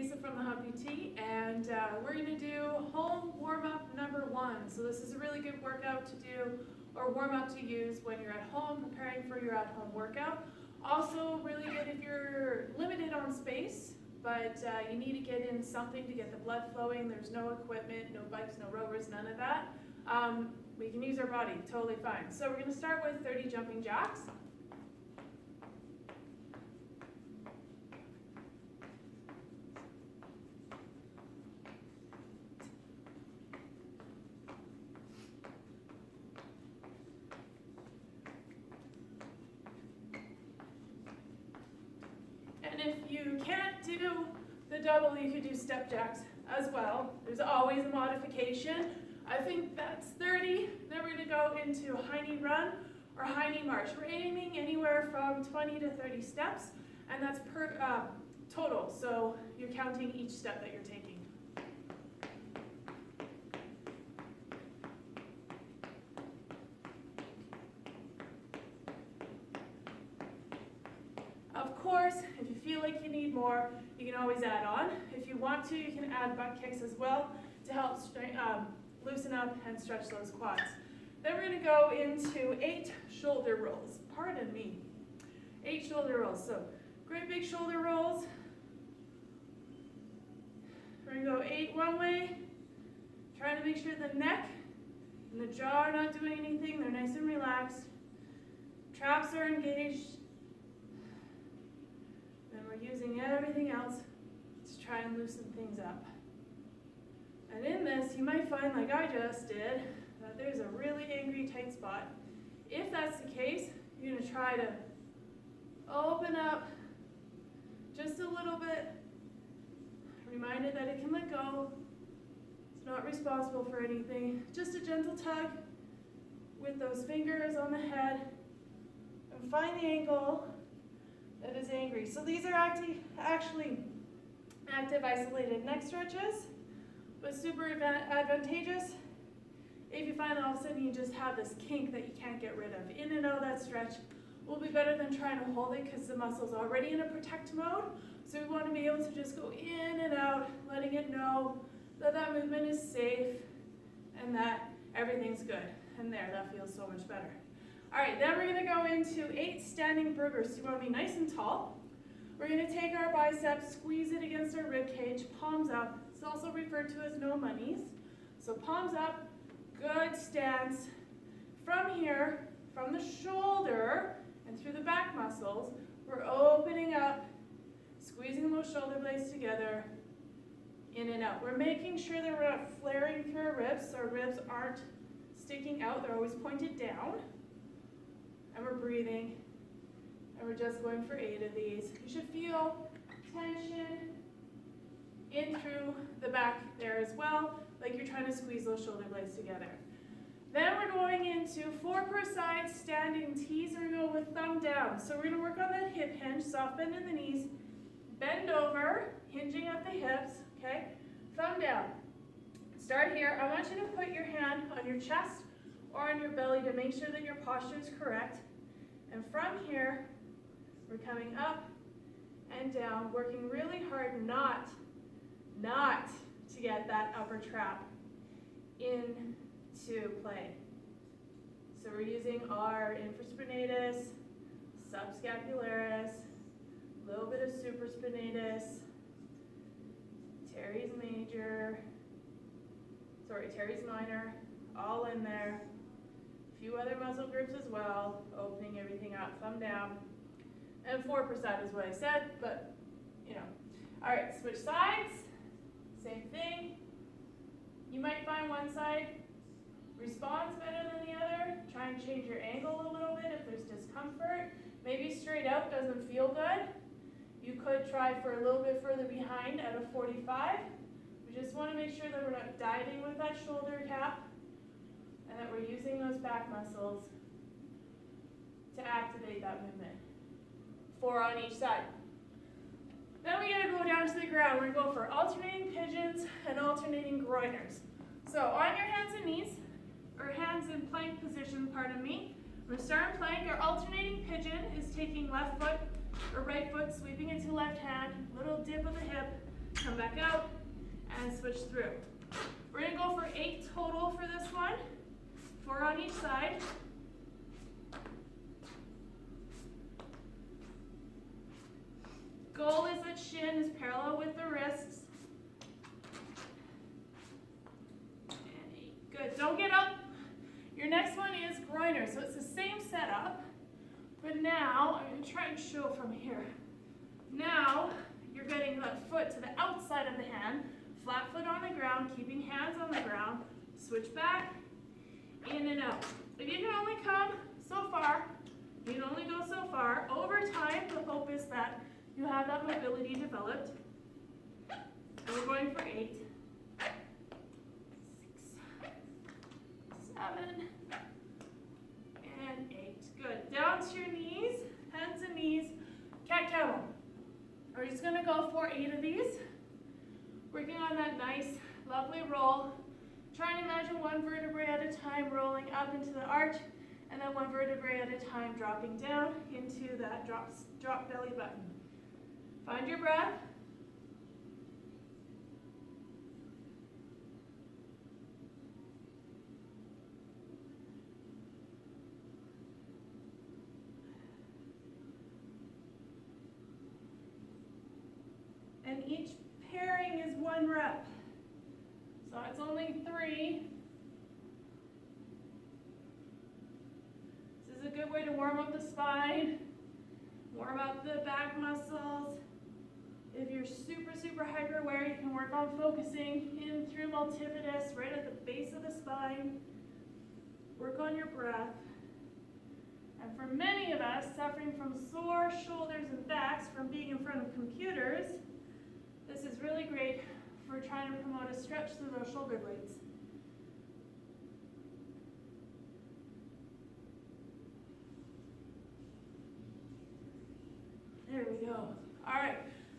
Lisa from the Amputee, and we're going to do home warm-up number 1. So this is a really good workout to do, or warm-up to use when you're at home, preparing for your at-home workout. Also really good if you're limited on space, but you need to get in something to get the blood flowing. There's no equipment, no bikes, no rowers, none of that. We can use our body, totally fine. So we're going to start with 30 jumping jacks. And if you can't do the double, you could do step jacks as well. There's always a modification. I think that's 30. Then we're going to go into high knee run or high knee march. We're aiming anywhere from 20 to 30 steps, and that's per total. So you're counting each step that you're taking. Of course, if you feel like you need more, you can always add on. If you want to, you can add butt kicks as well to help loosen up and stretch those quads. Then we're going to go into 8 shoulder rolls. Pardon me. 8 shoulder rolls. So great big shoulder rolls. We're going to go 8 one way, trying to make sure the neck and the jaw are not doing anything. They're nice and relaxed. Traps are engaged. Then we're using everything else to try and loosen things up. And in this, you might find, like I just did, that there's a really angry tight spot. If that's the case, you're going to try to open up just a little bit. Reminded that it can let go. It's not responsible for anything. Just a gentle tug with those fingers on the head. And find the ankle that is angry. So these are actually active isolated neck stretches, but super advantageous if you find that all of a sudden you just have this kink that you can't get rid of. In and out of that stretch will be better than trying to hold it because the muscle's already in a protect mode. So we want to be able to just go in and out, letting it know that that movement is safe and that everything's good. And there, that feels so much better. All right, then we're going to go into 8 standing burgers. So you want to be nice and tall. We're going to take our biceps, squeeze it against our rib cage, palms up. It's also referred to as no monies. So palms up, good stance. From here, from the shoulder and through the back muscles, we're opening up, squeezing those shoulder blades together, in and out. We're making sure that we're not flaring through our ribs, so our ribs aren't sticking out. They're always pointed down. And we're breathing, and we're just going for 8 of these. You should feel tension in through the back there as well, like you're trying to squeeze those shoulder blades together. Then we're going into 4 per side standing tees, and we're going to go with thumb down. So we're going to work on that hip hinge, soft bend in the knees, bend over, hinging at the hips, okay? Thumb down. Start here. I want you to put your hand on your chest or on your belly to make sure that your posture is correct. And from here, we're coming up and down, working really hard not to get that upper trap into play. So we're using our infraspinatus, subscapularis, a little bit of supraspinatus, teres minor, all in there. A few other muscle groups as well, opening everything up, thumb down. And 4% is what I said, but you know. All right, switch sides, same thing. You might find one side responds better than the other. Try and change your angle a little bit if there's discomfort. Maybe straight out doesn't feel good. You could try for a little bit further behind at a 45. We just want to make sure that we're not diving with that shoulder cap and that we're using those back muscles to activate that movement. 4 on each side. Then we gotta go down to the ground. We're gonna go for alternating pigeons and alternating groiners. So on your hands and knees, or hands in plank position, pardon me. We're gonna start in plank. Our alternating pigeon is taking left foot or right foot, sweeping into left hand, little dip of the hip, come back out, and switch through. We're gonna go for 8 total for this one, 4 on each side. Goal is that shin is parallel with the wrists. And 8, good, don't get up. Your next one is groiner, so it's the same setup, but now, I'm gonna try and show from here. Now, you're getting that foot to the outside of the hand, flat foot on the ground, keeping hands on the ground, switch back, in and out. If you can only come so far, you can only go so far. Over time, the hope is that you have that mobility developed. And we're going for 8, 6, 7, and 8. Good. Down to your knees, hands and knees, cat-cow. We're just going to go for 8 of these. Working on that nice, lovely roll. Try and imagine one vertebrae at a time rolling up into the arch, and then one vertebrae at a time dropping down into that drop belly button. Find your breath. And each pairing is 1 rep. So it's only 3. This is a good way to warm up the spine, warm up the back muscles. If you're super, super hyper-aware, you can work on focusing in through multifidus, right at the base of the spine. Work on your breath. And for many of us suffering from sore shoulders and backs from being in front of computers, this is really great for trying to promote a stretch through those shoulder blades. There we go. All right,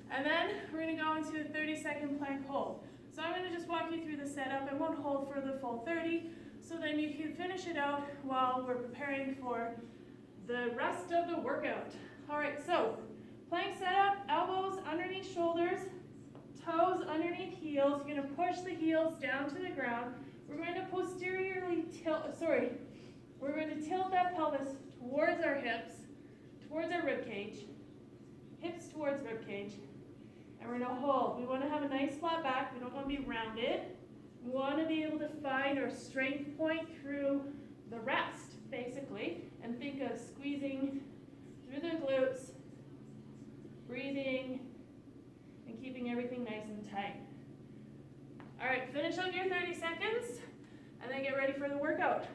and then we're going to go into a 30-second plank hold. So I'm going to just walk you through the setup. I won't hold for the full 30, so then you can finish it out while we're preparing for the rest of the workout. All right, so plank setup, elbows underneath shoulders, toes underneath heels. You're going to push the heels down to the ground. We're going to posteriorly tilt, we're going to tilt that pelvis towards our hips, towards our rib cage, hips towards rib cage, and we're going to hold. We want to have a nice flat back. We don't want to be rounded. We want to be able to find our strength point through the rest, basically, and think of squeezing through the glutes, breathing, and keeping everything nice and tight. All right, finish up your 30 seconds, and then get ready for the workout.